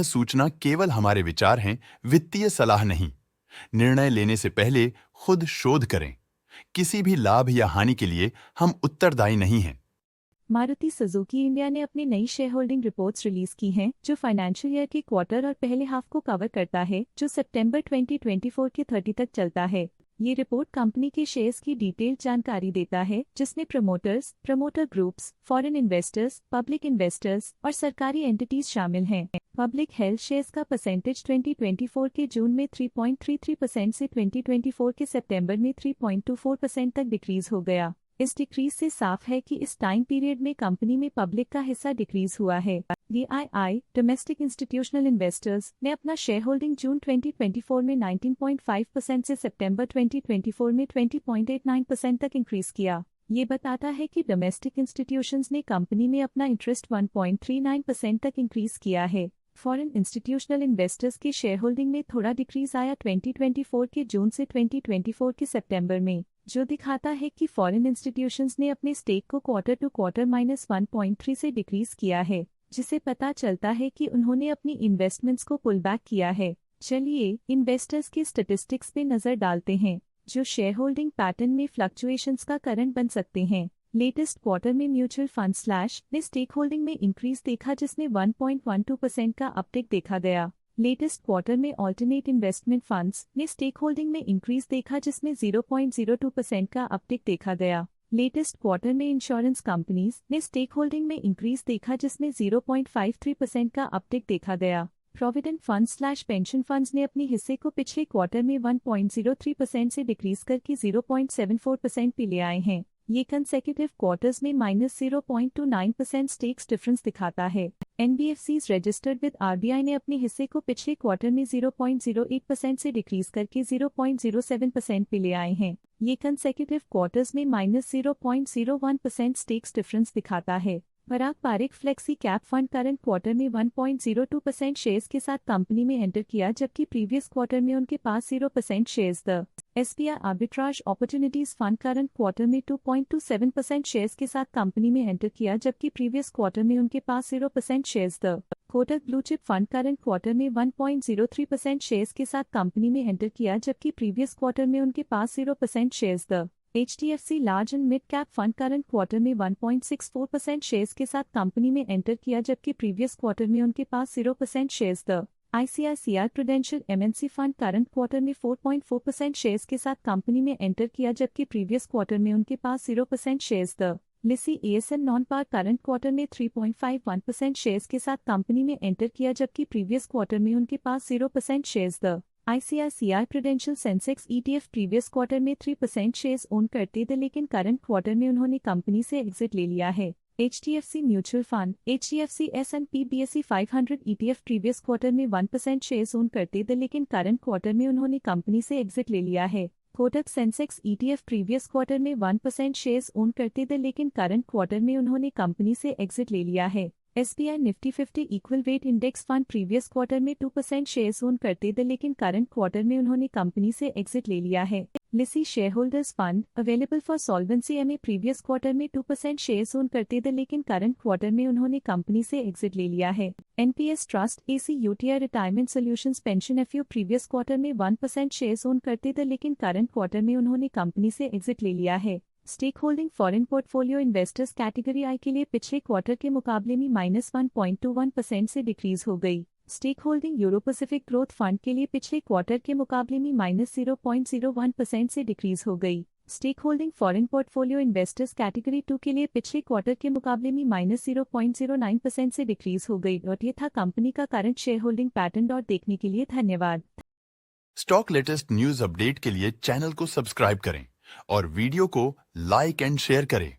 सूचना केवल हमारे विचार हैं, वित्तीय सलाह नहीं। निर्णय लेने से पहले खुद शोध करें। किसी भी लाभ या हानि के लिए हम उत्तरदायी नहीं हैं। मारुति सुजुकी इंडिया ने अपनी नई शेयर होल्डिंग रिपोर्ट्स रिलीज की हैं, जो फाइनेंशियल ईयर के क्वार्टर और पहले हाफ को कवर करता है, जो सितंबर 2024 के 30 तक चलता है। ये रिपोर्ट कंपनी के शेयर्स की डिटेल्ड जानकारी देता है, जिसमें promoters, promoter groups, foreign investors, public investors और सरकारी एंटिटीज शामिल हैं। पब्लिक हेल्थ शेयर्स का परसेंटेज 2024 के जून में 3.33% से 2024 के सितंबर में 3.24% तक डिक्रीज हो गया। इस डिक्रीज से साफ है कि इस टाइम पीरियड में कंपनी में पब्लिक का हिस्सा डिक्रीज हुआ है। DII डोमेस्टिक इंस्टीट्यूशनल इन्वेस्टर्स ने अपना शेयर होल्डिंग जून 2024 में 19.5% से सितंबर 2024 में 20.89% तक इंक्रीज किया। ये बताता है कि डोमेस्टिक इंस्टीट्यूशंस ने कंपनी में अपना इंटरेस्ट 1.39% तक इंक्रीज किया है। फॉरेन इंस्टीट्यूशनल इन्वेस्टर्स के शेयर होल्डिंग में थोड़ा डिक्रीज आया 2024 के जून से 2024 के सितंबर में, जो दिखाता है कि फॉरेन इंस्टीट्यूशंस ने अपने स्टेक को क्वार्टर टू क्वार्टर -1.3 से डिक्रीज किया है, जिसे पता चलता है कि उन्होंने अपनी इन्वेस्टमेंट्स को पुल बैक किया है। चलिए इन्वेस्टर्स के स्टैटिस्टिक्स पे नजर डालते हैं, जो शेयर होल्डिंग पैटर्न में फ्लक्चुएशंस का कारण बन सकते हैं। लेटेस्ट क्वार्टर में म्यूचुअल फंड ने स्टेक होल्डिंग में इंक्रीज देखा, जिसमें 1.12% का अपटिक देखा गया। लेटेस्ट क्वार्टर में ऑल्टरनेट इन्वेस्टमेंट फंड्स ने स्टेक होल्डिंग में इंक्रीज देखा, जिसमें 0.02% का अपटिक देखा गया। लेटेस्ट क्वार्टर में इंश्योरेंस कंपनीज ने स्टेक होल्डिंग में इंक्रीज देखा, जिसमें 0.53% का अपटिक देखा गया। प्रोविडेंट फंड्स/पेंशन फंड्स ने अपने हिस्से को पिछले क्वार्टर में 1.03% से डिक्रीज करके 0.74% पे ले आए हैं। ये कंसेक्यूटिव क्वार्टर्स में -0.29% स्टेक्स डिफरेंस दिखाता है। NBFCs रजिस्टर्ड विद RBI ने अपने हिस्से को पिछले क्वार्टर में 0.08% से डिक्रीज करके 0.07% पे ले आए हैं। ये कंसेक्यूटिव क्वार्टर्स में -0.01% स्टेक्स डिफरेंस दिखाता है। Parag Parikh flexi cap fund current quarter में 1.02% शेयर्स के साथ कंपनी में एंटर किया, जबकि प्रीवियस क्वार्टर में उनके पास 0% shares the SBI arbitrage opportunities fund current quarter में 2.27% शेयर्स के साथ कंपनी में एंटर किया, जबकि प्रीवियस क्वार्टर में उनके पास 0% shares the Kotak blue chip fund current quarter में 1.03% शेयर्स के साथ कंपनी में एंटर किया, जबकि प्रीवियस क्वार्टर में उनके पास 0% shares the HDFC large and mid cap fund current quarter में 1.64% शेयर्स के साथ कंपनी में एंटर किया, जबकि प्रीवियस क्वार्टर में उनके पास 0% shares the ICICI prudential MNC fund current quarter में 4.4% शेयर्स के साथ कंपनी में एंटर किया, जबकि प्रीवियस क्वार्टर में उनके पास 0% shares the LICI ASN non par current quarter में 3.51% शेयर्स के साथ कंपनी में एंटर किया, जबकि प्रीवियस क्वार्टर में उनके पास 0% shares the ICICI prudential Sensex ETF previous quarter में 3% शेयर्स ओन करते थे, लेकिन करंट क्वार्टर में उन्होंने कंपनी से एग्जिट ले लिया है। HDFC mutual fund HDFC S&P BSE 500 ETF previous quarter में 1% शेयर्स ओन करते थे, लेकिन करंट क्वार्टर में उन्होंने कंपनी से एग्जिट ले लिया है। Kotak Sensex ETF previous quarter में 1% शेयर्स ओन करते थे, लेकिन करंट क्वार्टर में उन्होंने कंपनी से एग्जिट ले लिया है। SBI Nifty 50 equal weight index fund previous quarter में 2% शेयर्स ओन करते थे, लेकिन करंट क्वार्टर में उन्होंने कंपनी से एग्जिट ले लिया है। LICI shareholders fund available for solvency MA previous quarter में 2% शेयर्स ओन करते थे, लेकिन करंट क्वार्टर में उन्होंने कंपनी से एग्जिट ले लिया है। NPS trust AC UTI retirement solutions pension FU previous quarter में 1% शेयर्स ओन करते थे, लेकिन करंट क्वार्टर में उन्होंने कंपनी से एग्जिट ले लिया है। Stake holding foreign portfolio investors category I के लिए पिछले क्वार्टर के मुकाबले में -1.21% से डिक्रीज हो गई। Stake holding Euro Pacific Growth Fund के लिए पिछले क्वार्टर के मुकाबले में -0.01% से डिक्रीज हो गई। Stake holding foreign portfolio investors category 2 के लिए पिछले क्वार्टर के मुकाबले में -0.09% से डिक्रीज हो गई। और ये था कंपनी का करंट शेयर होल्डिंग पैटर्न। और देखने के लिए धन्यवाद। स्टॉक लेटेस्ट न्यूज अपडेट के लिए चैनल को सब्सक्राइब करें और वीडियो को लाइक एंड शेयर करें।